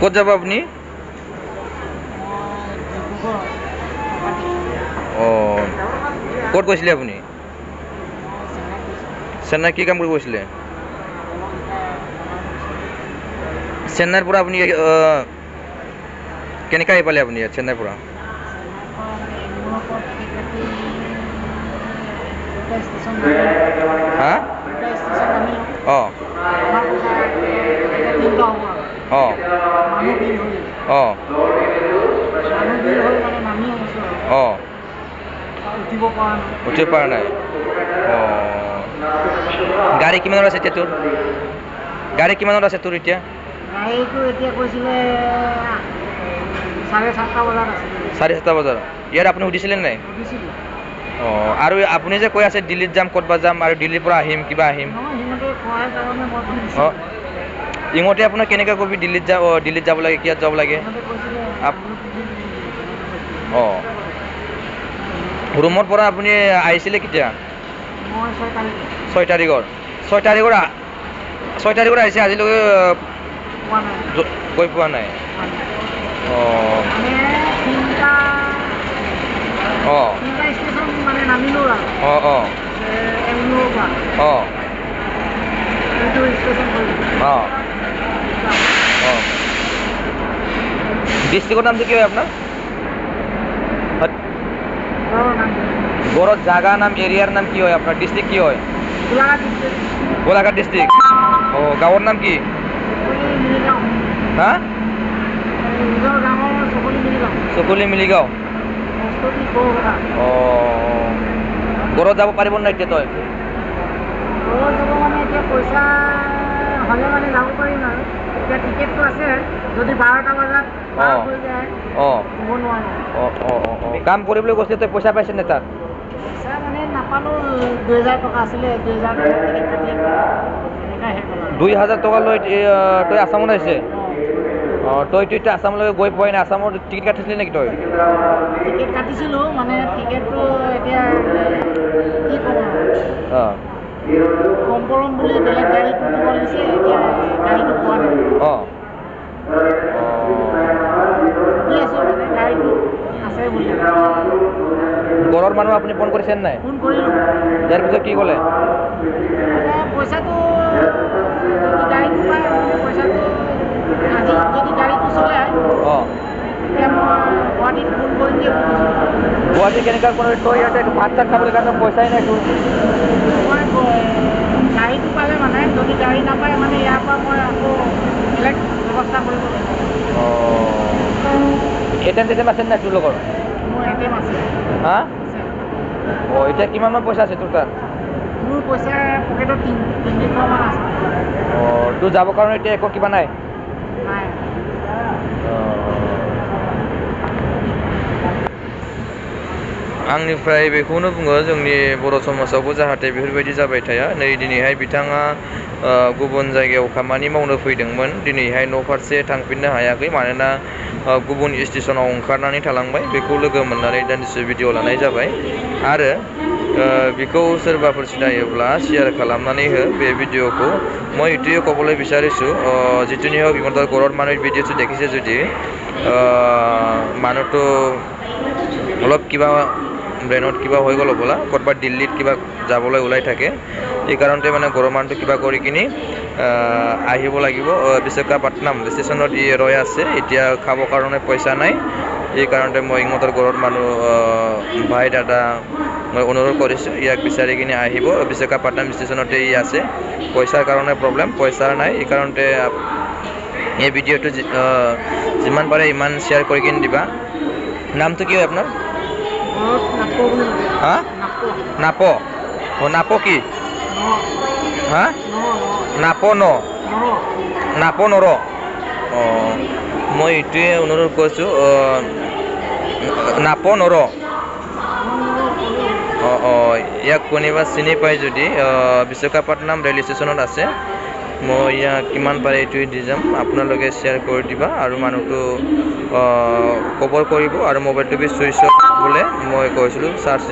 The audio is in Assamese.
ক'ত যাব আপুনি? অঁ, ক'ত গৈছিলে আপুনি? চেন্নাই কি কাম কৰিব গৈছিলে? চেন্নাইৰ পৰা আপুনি কেনেকৈ আহি পালে আপুনি ইয়াত চেন্নাইৰ পৰা? হা? অঁ অঁ অঁ অঁ উঠিব পৰা নাই। অঁ, গাড়ী কিমানত আছে এতিয়া তোৰ? গাড়ী কিমানত আছে তোৰ এতিয়া? গাড়ীটো এতিয়া কৈছিলে 7:30 বজাত আছে। 7:30 বজাত। ইয়াত আপুনি সুধিছিলে নাই? সুধিছিলোঁ। অঁ, আৰু আপুনি যে কৈ আছে দিল্লীত যাম, ক'তবা যাম আৰু দিল্লীৰ পৰা আহিম, কিবা আহিম। নহয়, সিহঁতে কোৱাৰ কাৰণে মই অঁ, ইহঁতে আপোনাৰ কেনেকৈ ক'বি দিল্লীত যাব লাগে, কিয় যাব লাগে? অঁ, ৰুমৰ পৰা আপুনি আহিছিলে কেতিয়া? মই 6 তাৰিখ। 6 তাৰিখৰ। 6 তাৰিখৰ আহিছে, আজিলৈকে পোৱা নাই। গৈ পোৱা নাই। অঁ অঁ ষ্টেচন মানে নামিলোঁ আৰু অঁ অঁ অঁ অঁ অঁ। ডিষ্ট্ৰিক্টৰ নামটো কি হয় আপোনাৰ? গড়ত জাগা নাম, এৰিয়াৰ নাম কি হয় আপোনাৰ? ডিষ্ট্ৰিক্ট কি হয়? গোলাঘাট ডিষ্ট্ৰিক্ট। অঁ, গাঁৱৰ নাম কি? হা? চকুলি মিলিগাঁও। অঁ, গড়ত যাব পাৰিব নাই এতিয়া তই? এতিয়া পইচা হ'লে মানে যাব পাৰিম আৰু এতিয়া টিকেটটো আছে। যদি 12টা বজাত হৈ যায় অঁ ক'ব নোৱাৰোঁ। অঁ অঁ অঁ অঁ, কাম কৰিবলৈ গৈছিলে তই, পইচা পাইছে নে তাত? পইচা মানে নাপালোঁ। 2000 টকা আছিলে, 2000 টকা টিকেট কাটি এনেকৈ শেষ হ'ল। 2000 টকা লৈ তই আছামত আহিছে? অঁ, তইতো এতিয়া আছামলৈ গৈ পোৱাই নাই। আছামত টিকেট কাটিছিলি নেকি তই? টিকেট কাটিছিলোঁ, মানে টিকেটটো এতিয়া কি ক'ম আৰু। অঁ কম্পৰম বুলি বেলেগ গাড়ীটো দিব লাগিছে, এতিয়া গাড়ীটো পোৱা নাই। অঁ সুধি আছোঁ মানে গাড়ীটো আছে বুলি। ঘৰৰ মানুহ আপুনি ফোন কৰিছে নাই? ফোন কৰিলোঁ। ইয়াৰ পিছত কি ক'লে? পইচাটো যদি গাড়ীটো পায়, মানে পইচাটো আজি যদি গাড়ীটো চলে, অঁ তেতিয়া মই গুৱাহাটীত ফোন কৰিম দিয়ে বুলি কৈছোঁ। গুৱাহাটী কেনেকুৱা কৰি? তই ইয়াতে ভাত চাত খাবলৈ কাৰণে পইচাই নাই তোৰ। মই গাড়ীটো পালে মানে, যদি গাড়ী নাপায় মানে ইয়াৰ পৰা মই আকৌ বেলেগ ব্যৱস্থা কৰিব লাগিব। অঁ, এটিএম আছে নাই তোৰ লগত? মোৰ ATM আছে। হা? আছে। অঁ, এতিয়া কিমানমান পইচা আছে তোৰ তাত? মোৰ পইচা পকেটত 300 মান আছে। অঁ, তোৰ যাবৰ কাৰণে এতিয়া একো কিবা নাই? নাই। आंनिफ्राय बेखौनो बुङो, जोंनि बर' समाजावबो जाहाथे बेफोरबायदि जाबाय थाया। नै दिनैहाय बिथाङा गुबुन जायगायाव खामानि मावनो फैदोंमोन, दिनैहाय न' फारसे थांफिननो हायाखै। मानोना गुबुन स्टेसनाव ओंखारनानै थालांबाय। बेखौ लोगो मोननानै दान्दिसे भिडिअ' लानाय जाबाय। आरो बिखौ सोरबाफोर सिनायोब्ला শ্বেয়াৰ খালামনাनै हो बे ভিডিঅ'টো। মই এইটোৱে ক'বলৈ বিচাৰিছোঁ, যিটো নিহক ইহঁতৰ ঘৰৰ মানুহে ভিডিঅ'টো দেখিছে যদি মানুহটো অলপ কিবা ব্ৰেইনত কিবা হৈ গ'ল হ'বলা, ক'ৰবাত দিল্লীত কিবা যাবলৈ ওলাই থাকে। এই কাৰণতে মানে ঘৰৰ মানুহটো কিবা কৰি কিনি আহিব লাগিব। বিশাখাপট্টনম ষ্টেচনত ৰৈ আছে। এতিয়া খাবৰ কাৰণে পইচা নাই। এই কাৰণতে মই ইহঁতৰ ঘৰত মানুহ ভাই দাদা মই অনুৰোধ কৰিছোঁ, ইয়াক বিচাৰি কিনে আহিব। বিশাখাপট্টনম ষ্টেচনতে আছে। পইচাৰ কাৰণে প্ৰব্লেম, পইচা নাই। এই কাৰণতে এই ভিডিঅ'টো যিমান পাৰে ইমান শ্বেয়াৰ কৰি কিনে দিবা। নামটো কি হয় আপোনাৰ? হা? নাপ? অঁ, নাপ কি? হা? নাপ ন? নাপ নৰ? অঁ, মই এইটোৱে অনুৰোধ কৰিছোঁ, নাপ নৰ? অঁ অঁ, ইয়াক কোনোবা চিনি পায় যদি বিশাখাপট্টনম ৰেল ষ্টেচনত আছে। মই ইয়াক কিমান পাৰে এইটোৱে দি যাম। আপোনালোকে শ্বেয়াৰ কৰি দিবা আৰু মানুহটো খবৰ কৰিব। আৰু মোবাইলটো চুইচ অফ বোলে মই কৈছিলোঁ, চাৰ্জ